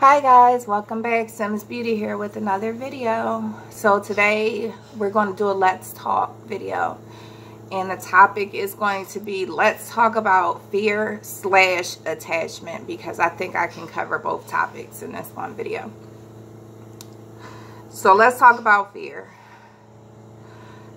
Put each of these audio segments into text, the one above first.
Hi guys, welcome back. Sims Beauty here with another video. So today we're going to do a let's talk video, and the topic is going to be let's talk about fear / attachment, because I think I can cover both topics in this one video. So let's talk about fear.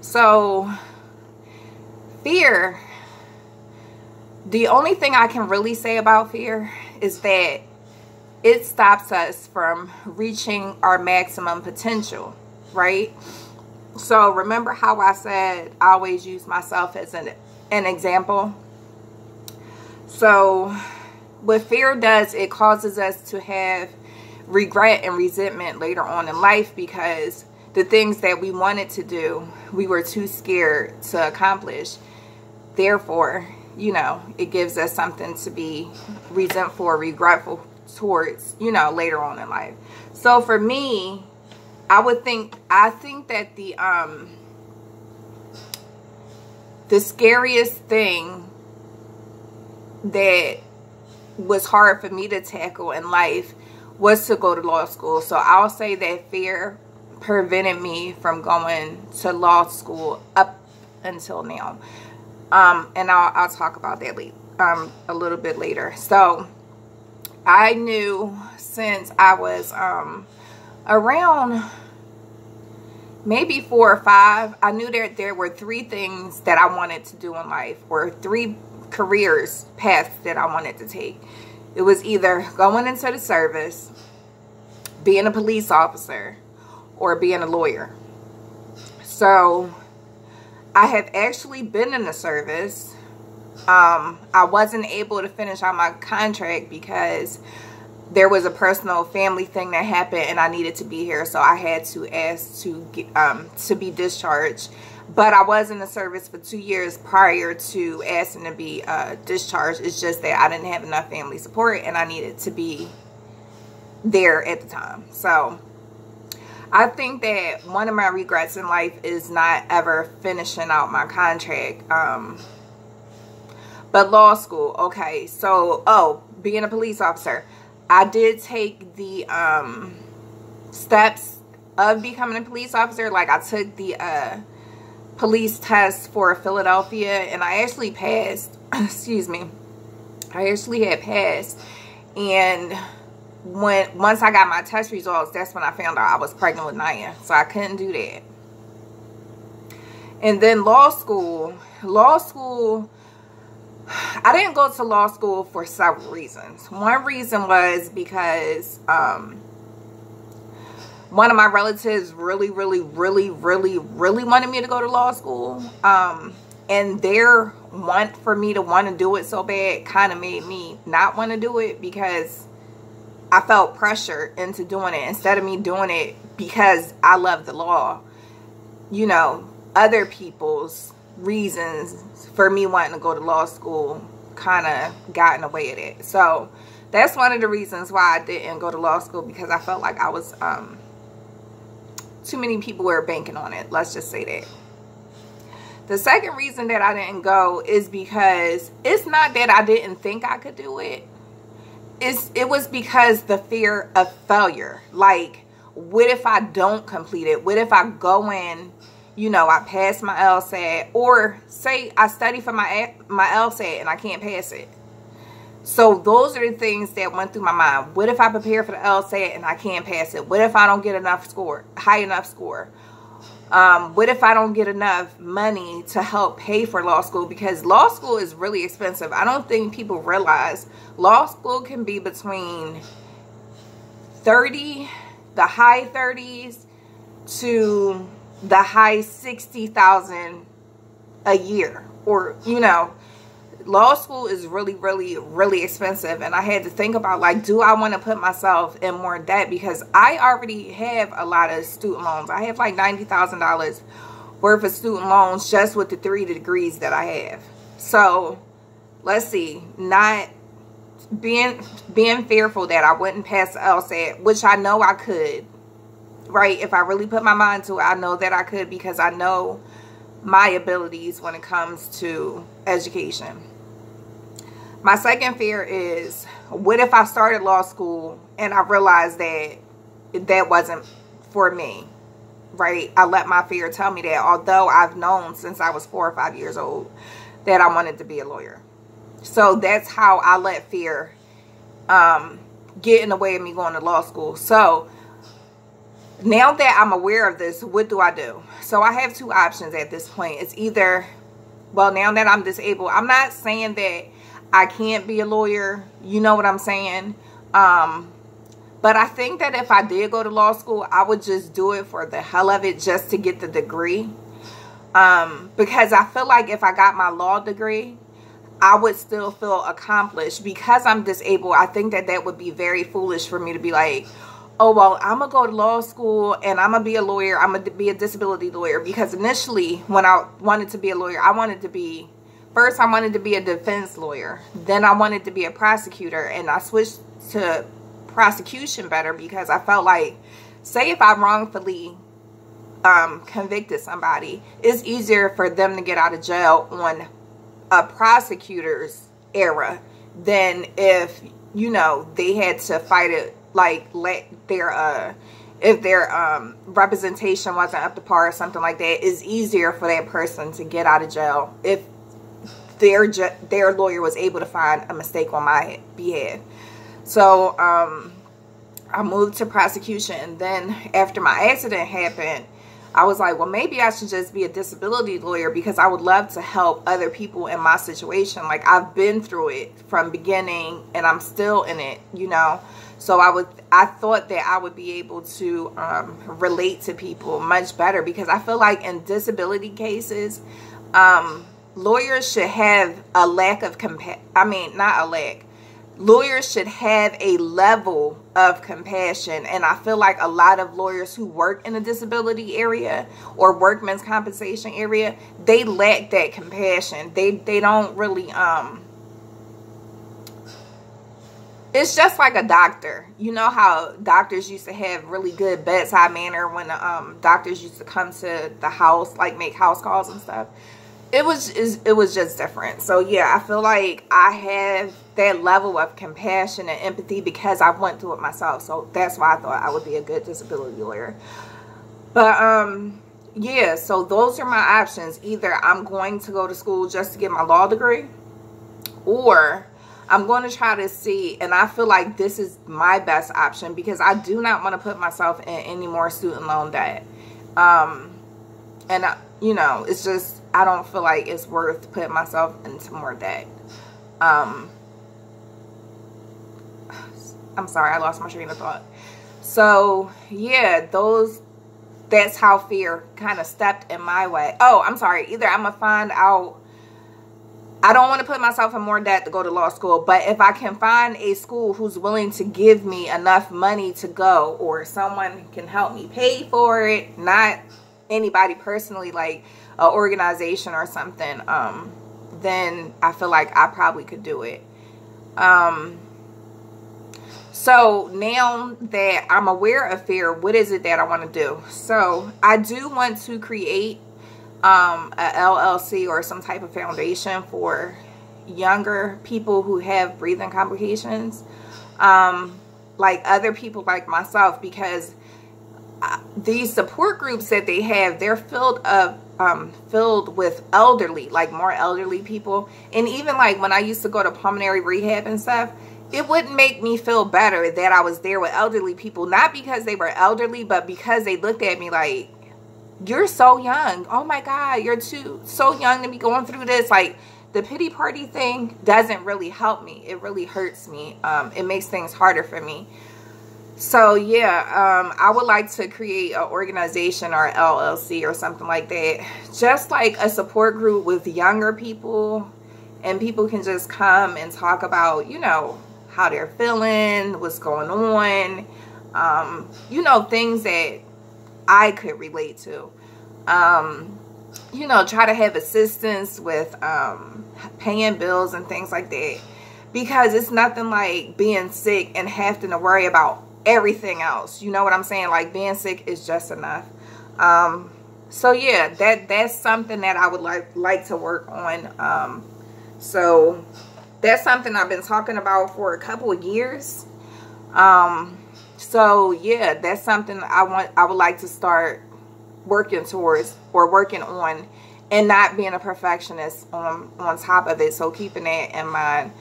So fear, the only thing I can really say about fear is that it stops us from reaching our maximum potential, right? So remember how I said I always use myself as an example? So what fear does, it causes us to have regret and resentment later on in life, because the things that we wanted to do, we were too scared to accomplish. Therefore, you know, it gives us something to be resentful or regretful towards, you know, later on in life. So for me, I think that the scariest thing that was hard for me to tackle in life was to go to law school. So I'll say that fear prevented me from going to law school up until now. And I'll talk about that a little bit later. So I knew since I was around maybe 4 or 5, I knew that there were 3 things that I wanted to do in life, or 3 careers paths that I wanted to take. It was either going into the service, being a police officer, or being a lawyer. So I have actually been in the service. I wasn't able to finish out my contract because there was a personal family thing that happened and I needed to be here, so I had to ask to be discharged. But I was in the service for 2 years prior to asking to be discharged. It's just that I didn't have enough family support and I needed to be there at the time. So I think that one of my regrets in life is not ever finishing out my contract. But law school, okay, so, being a police officer, I did take the steps of becoming a police officer. Like, I took the police test for Philadelphia, and I actually passed. Excuse me. I actually had passed, and once I got my test results, that's when I found out I was pregnant with Naya, so I couldn't do that. And then law school, I didn't go to law school for several reasons. One reason was because one of my relatives really wanted me to go to law school. And their want for me to want to do it so bad kind of made me not want to do it, because I felt pressure into doing it instead of me doing it because I love the law. You know, other people's reasons for me wanting to go to law school kind of got in the way of it. So that's one of the reasons why I didn't go to law school, because I felt like I was too many people were banking on it. Let's just say that. The second reason that I didn't go is because it's not that I didn't think I could do it. It was because the fear of failure. Like, what if I don't complete it? What if I go in, you know, I pass my LSAT, or say I study for my LSAT and I can't pass it. So those are the things that went through my mind. What if I prepare for the LSAT and I can't pass it? What if I don't get high enough score? What if I don't get enough money to help pay for law school? Because law school is really expensive. I don't think people realize law school can be between the high 30s to the high 60,000 a year. Or, you know, law school is really expensive. And I had to think about, like, do I want to put myself in more debt? Because I already have a lot of student loans. I have like $90,000 worth of student loans just with the 3 degrees that I have. So let's see, not being fearful that I wouldn't pass the LSAT, which I know I could. Right? If I really put my mind to it, I know that I could, because I know my abilities when it comes to education. My second fear is, what if I started law school and I realized that that wasn't for me, right? I let my fear tell me that, although I've known since I was 4 or 5 years old that I wanted to be a lawyer. So that's how I let fear get in the way of me going to law school. So now that I'm aware of this, what do I do? So I have two options at this point. It's either, well, now that I'm disabled, I'm not saying that I can't be a lawyer. You know what I'm saying? But I think that if I did go to law school, I would just do it for the hell of it, just to get the degree. Because I feel like if I got my law degree, I would still feel accomplished. Because I'm disabled, I think that that would be very foolish for me to be like, oh, well, I'm going to go to law school and I'm going to be a lawyer. I'm going to be a disability lawyer. Because initially, when I wanted to be a lawyer, first I wanted to be a defense lawyer. Then I wanted to be a prosecutor. And I switched to prosecution better because I felt like, say if I wrongfully convicted somebody, it's easier for them to get out of jail on a prosecutor's era than if, you know, they had to fight it, like let their if their representation wasn't up to par or something like that. It's easier for that person to get out of jail if their lawyer was able to find a mistake on my behalf. So I moved to prosecution, and then after my accident happened, I was like, well, maybe I should just be a disability lawyer because I would love to help other people in my situation. Like, I've been through it from beginning and I'm still in it, you know. So I thought that I would be able to relate to people much better, because I feel like in disability cases, lawyers should have a lack of lawyers should have a level of compassion. And I feel like a lot of lawyers who work in the disability area or workman's compensation area, they lack that compassion. They don't really, it's just like a doctor. You know how doctors used to have really good bedside manner when doctors used to come to the house, like make house calls and stuff. It was just different. So yeah, I feel like I have that level of compassion and empathy because I went through it myself. So that's why I thought I would be a good disability lawyer. But yeah, so those are my options. Either I'm going to go to school just to get my law degree, or I'm going to try to see, and I feel like this is my best option because I do not want to put myself in any more student loan debt. You know, it's just, I don't feel like it's worth putting myself into more debt. I'm sorry, I lost my train of thought. So yeah, that's how fear kind of stepped in my way. Oh, I'm sorry. Either I'm going to find out, I don't want to put myself in more debt to go to law school, but if I can find a school who's willing to give me enough money to go, or someone can help me pay for it, not anybody personally, like an organization or something, then I feel like I probably could do it. So now that I'm aware of fear, what is it that I want to do? So I do want to create a LLC or some type of foundation for younger people who have breathing complications, like other people like myself, because these support groups that they have, they're filled with elderly, like more elderly people. And even like when I used to go to pulmonary rehab and stuff, it wouldn't make me feel better that I was there with elderly people, not because they were elderly, but because they looked at me like, you're so young. Oh my God, you're so young to be going through this. Like, the pity party thing doesn't really help me. It really hurts me. It makes things harder for me. So yeah, I would like to create an organization or LLC or something like that. Just like a support group with younger people, and people can just come and talk about, you know, how they're feeling, what's going on, you know, things that I could relate to. You know, try to have assistance with paying bills and things like that, because it's nothing like being sick and having to worry about everything else. You know what I'm saying? Like, being sick is just enough. So yeah, that's something that I would like to work on. So that's something I've been talking about for a couple of years. So yeah, that's something I would like to start working towards, or working on, and not being a perfectionist on top of it. So keeping that in mind,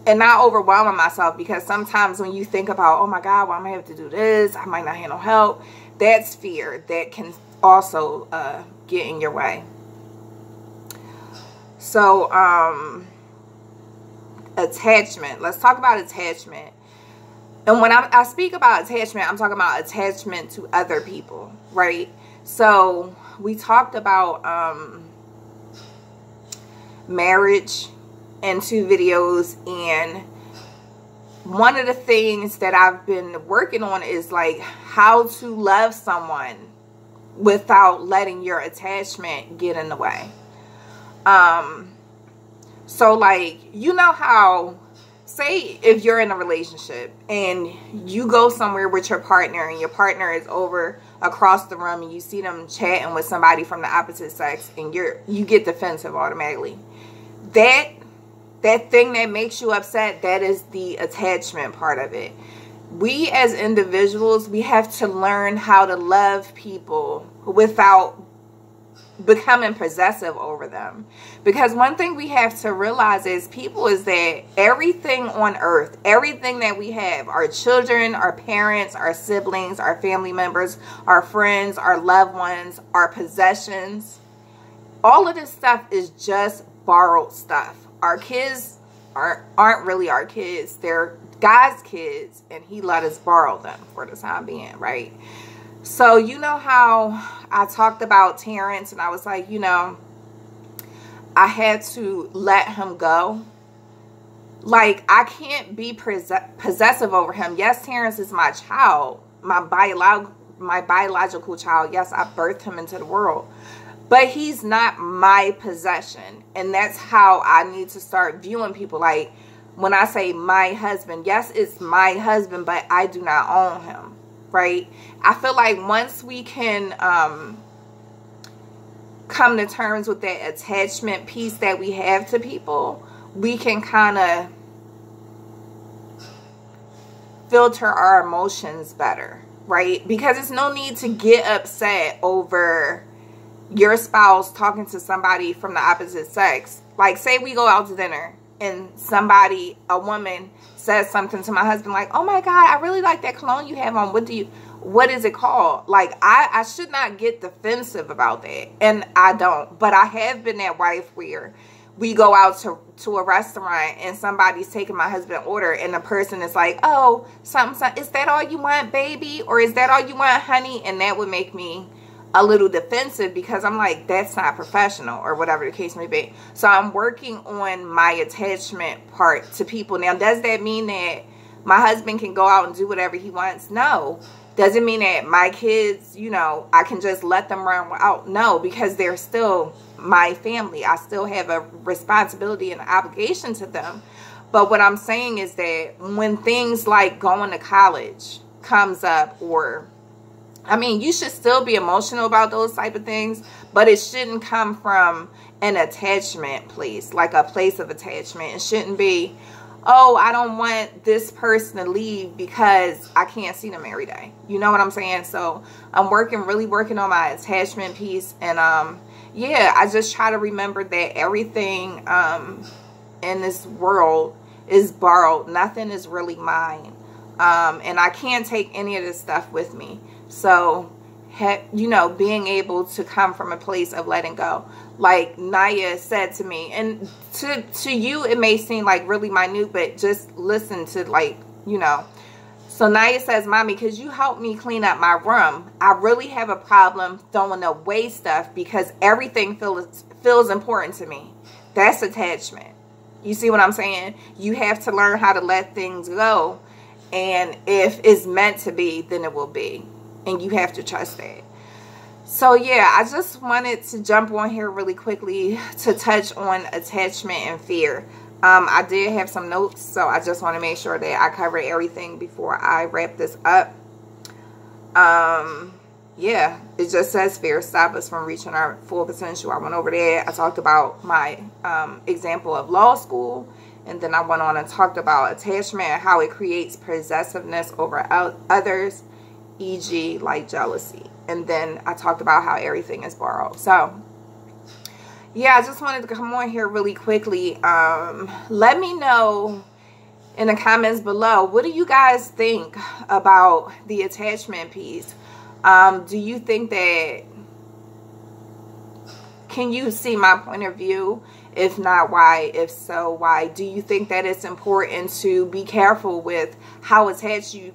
and not overwhelming myself, because sometimes when you think about, oh my God, well, I'm gonna have to do this, I might not have no help, that's fear that can also get in your way. So attachment, let's talk about attachment. And when I speak about attachment, I'm talking about attachment to other people, right? So we talked about marriage in 2 videos, and one of the things that I've been working on is like how to love someone without letting your attachment get in the way. So like, you know how, say if you're in a relationship and you go somewhere with your partner, and your partner is over across the room, and you see them chatting with somebody from the opposite sex, and you get defensive automatically. That thing that makes you upset, that is the attachment part of it. We as individuals, we have to learn how to love people without becoming possessive over them. Because one thing we have to realize is people is that everything on earth, everything that we have, our children, our parents, our siblings, our family members, our friends, our loved ones, our possessions, all of this stuff is just borrowed stuff. Our kids aren't really our kids. They're God's kids, and he let us borrow them for the time being, right? So you know how I talked about Terrence, and I was like, you know, I had to let him go. Like, I can't be possessive over him. Yes, Terrence is my child, my biological child. Yes, I birthed him into the world. But he's not my possession. And that's how I need to start viewing people. Like, when I say my husband, yes, it's my husband, but I do not own him, right? I feel like once we can come to terms with that attachment piece that we have to people, we can kind of filter our emotions better, right? Because there's no need to get upset over your spouse talking to somebody from the opposite sex. Like, say we go out to dinner and a woman says something to my husband like, oh my God, I really like that cologne you have on. What is it called? Like, I should not get defensive about that. And I don't. But I have been that wife where we go out to a restaurant and somebody's taking my husband's order, and the person is like, oh, something, is that all you want, baby? Or is that all you want, honey? And that would make me a little defensive, because I'm like, that's not professional, or whatever the case may be. So I'm working on my attachment part to people. Now, does that mean that my husband can go out and do whatever he wants? No. Does it mean that my kids, you know, I can just let them run out? No, because they're still my family. I still have a responsibility and obligation to them. But what I'm saying is that when things like going to college comes up, or I mean, you should still be emotional about those type of things, but it shouldn't come from an attachment place, like a place of attachment. It shouldn't be, oh, I don't want this person to leave because I can't see them every day. You know what I'm saying? So I'm really working on my attachment piece. And yeah, I just try to remember that everything in this world is borrowed. Nothing is really mine. And I can't take any of this stuff with me. So, you know, being able to come from a place of letting go. Like Naya said to me, and to you it may seem like really minute, but just listen to, like, you know. So Naya says, Mommy, could you help me clean up my room? I really have a problem throwing away stuff because everything feels important to me. That's attachment. You see what I'm saying? You have to learn how to let things go. And if it's meant to be, then it will be. And you have to trust that. So yeah, I just wanted to jump on here really quickly to touch on attachment and fear. I did have some notes, so I just want to make sure that I covered everything before I wrap this up. yeah, it just says fear stop us from reaching our full potential. I went over there. I talked about my example of law school. And then I went on and talked about attachment and how it creates possessiveness over others, e.g. like jealousy. And then I talked about how everything is borrowed. So, yeah, I just wanted to come on here really quickly. Let me know in the comments below, what do you guys think about the attachment piece? Do you think that, can you see my point of view? If not, why? If so, why? Do you think that it's important to be careful with how attached you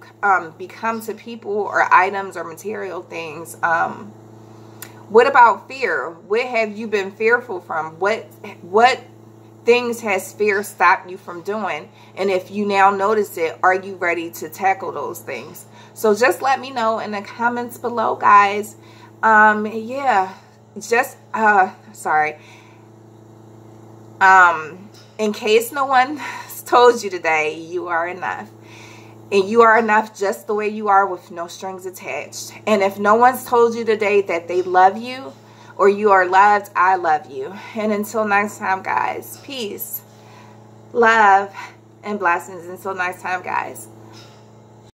become to people or items or material things? What about fear? What have you been fearful from? What things has fear stopped you from doing? And if you now notice it, are you ready to tackle those things? So just let me know in the comments below, guys. Yeah, just sorry. In case no one told you today, you are enough. And you are enough just the way you are, with no strings attached. And if no one's told you today that they love you or you are loved, I love you. And until next time, guys, peace, love, and blessings. Until next time, guys.